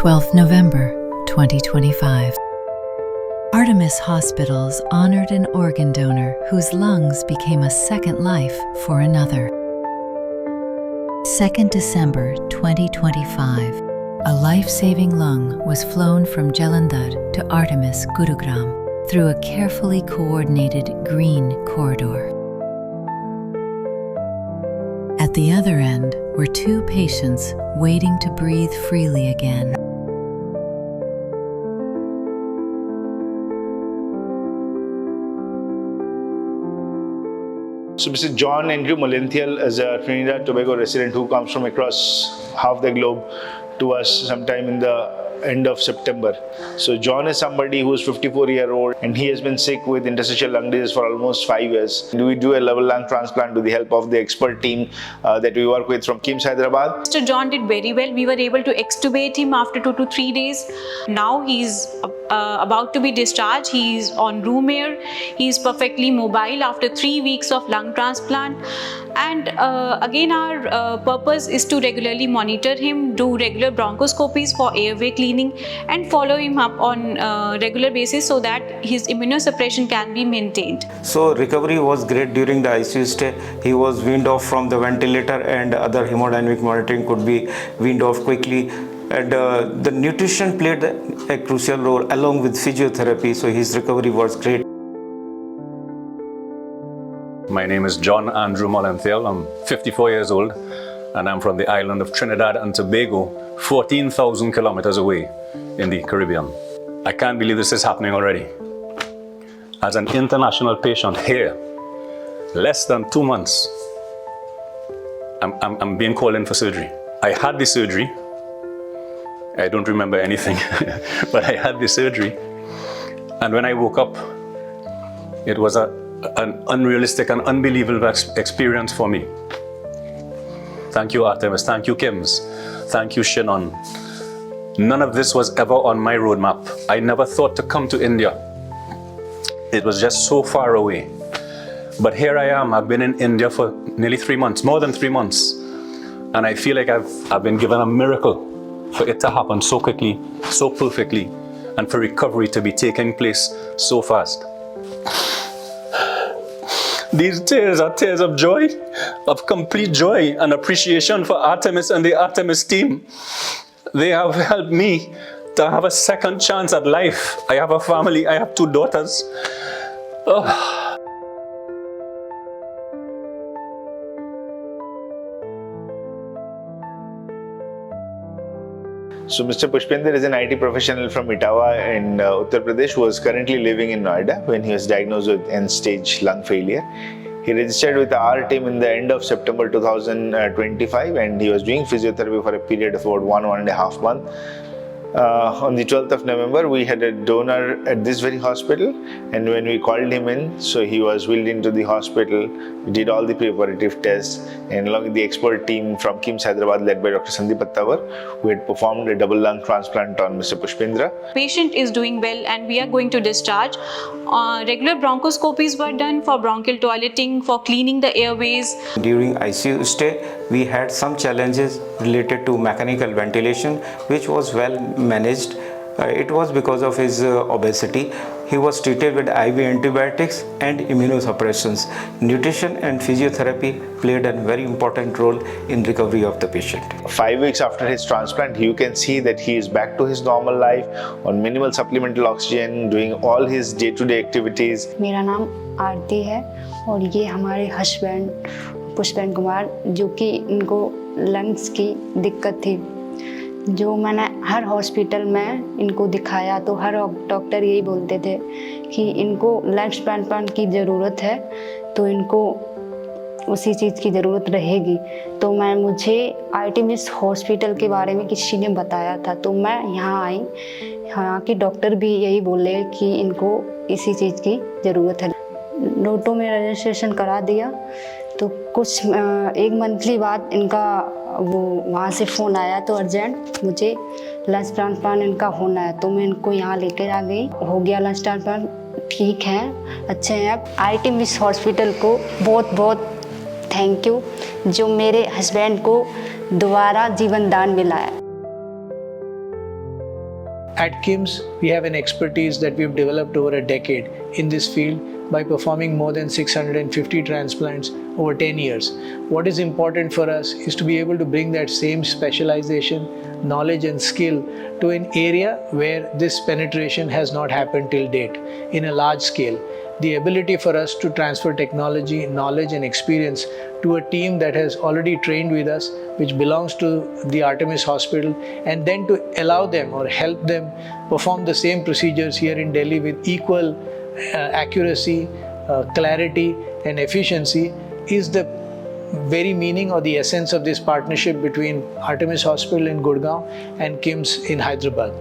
12th November 2025. Artemis Hospitals honored an organ donor whose lungs became a second life for another. 2nd December 2025. A life-saving lung was flown from Jalandhar to Artemis, Gurugram through a carefully coordinated green corridor. At the other end were 2 patients waiting to breathe freely again. So Mr. John Andrew Molenthial is a Trinidad and Tobago resident who comes from across half the globe to us sometime in the end of September. So John is somebody who is 54-year-old and he has been sick with interstitial lung disease for almost 5 years. We do a level lung transplant with the help of the expert team that we work with from KIMS Hyderabad. Mr. John did very well. We were able to extubate him after 2 to 3 days. Now he's about to be discharged. He's on room air. He's perfectly mobile after 3 weeks of lung transplant. And again, our purpose is to regularly monitor him, do regular bronchoscopies for airway cleaning, and follow him up on regular basis so that his immunosuppression can be maintained. So recovery was great during the ICU stay. He was weaned off from the ventilator and other hemodynamic monitoring could be weaned off quickly. And the nutrition played a crucial role along with physiotherapy, so his recovery was great. My name is John Andrew Molenthial. I'm 54 years old and I'm from the island of Trinidad and Tobago, 14,000 kilometers away in the Caribbean. I can't believe this is happening already. As an international patient here, less than 2 months, I'm being called in for surgery. I had the surgery. I don't remember anything, but I had the surgery. And when I woke up, it was an unrealistic and unbelievable experience for me. Thank you, Artemis. Thank you, KIMS. Thank you, Shannon. None of this was ever on my roadmap. I never thought to come to India. It was just so far away. But here I am. I've been in India for nearly 3 months, more than 3 months. And I feel like I've been given a miracle for it to happen so quickly, so perfectly, and for recovery to be taking place so fast. These tears are tears of joy, of complete joy and appreciation for Artemis and the Artemis team. They have helped me to have a second chance at life. I have a family, I have 2 daughters. Oh. So Mr. Pushpendra is an IT professional from Itawa in Uttar Pradesh who was currently living in Noida when he was diagnosed with end-stage lung failure. He registered with our team in the end of September 2025 and he was doing physiotherapy for a period of about 1.5 months. On the 12th of November, we had a donor at this very hospital, and when we called him in, so he was wheeled into the hospital. We did all the preparative tests, and along with the expert team from KIMS Hyderabad led by Dr. Sandeep Attawar, we had performed a double lung transplant on Mr. Pushpendra. Patient is doing well and we are going to discharge. Regular bronchoscopies were done for bronchial toileting, for cleaning the airways. During ICU stay, we had some challenges related to mechanical ventilation, which was well managed. It was because of his obesity. He was treated with IV antibiotics and immunosuppressions. Nutrition and physiotherapy played a very important role in recovery of the patient. 5 weeks after his transplant, you can see that he is back to his normal life on minimal supplemental oxygen, doing all his day-to-day activities. मेरा नाम आरती है और ये हमारे husband Pushpendra Kumar, जो कि इनको lungs की दिक्कत थी। जो मैंने हर हॉस्पिटल में इनको दिखाया तो हर डॉक्टर यही बोलते थे कि इनको लंग्स ट्रांसप्लांट की ज़रूरत है, तो इनको उसी चीज़ की ज़रूरत रहेगी। तो मुझे आर्टेमिस हॉस्पिटल के बारे में किसी ने बताया था, तो मैं यहाँ आई। यहाँ की डॉक्टर भी यही बोले कि इनको इसी चीज़ की ज़रूरत है। नोटो में रजिस्ट्रेशन करा दिया, तो कुछ 1 मंथली बाद इनका वो वहाँ से फ़ोन आया, तो अर्जेंट मुझे लंग्स ट्रांसप्लांट इनका होना है, तो मैं इनको यहाँ लेकर आ गई। हो गया लंग्स ट्रांसप्लांट, ठीक हैं, अच्छे हैं। अब आर्टेमिस हॉस्पिटल को बहुत बहुत थैंक यू, जो मेरे हस्बैंड को दोबारा जीवन दान मिला है। At KIMS, we have an expertise that we've developed over a decade in this field by performing more than 650 transplants over 10 years. What is important for us is to be able to bring that same specialization, knowledge and skill to an area where this penetration has not happened till date in a large scale. The ability for us to transfer technology, knowledge and experience to a team that has already trained with us, which belongs to the Artemis Hospital, and then to allow them or help them perform the same procedures here in Delhi with equal accuracy, clarity and efficiency is the very meaning or the essence of this partnership between Artemis Hospital in Gurugram and KIMS in Hyderabad.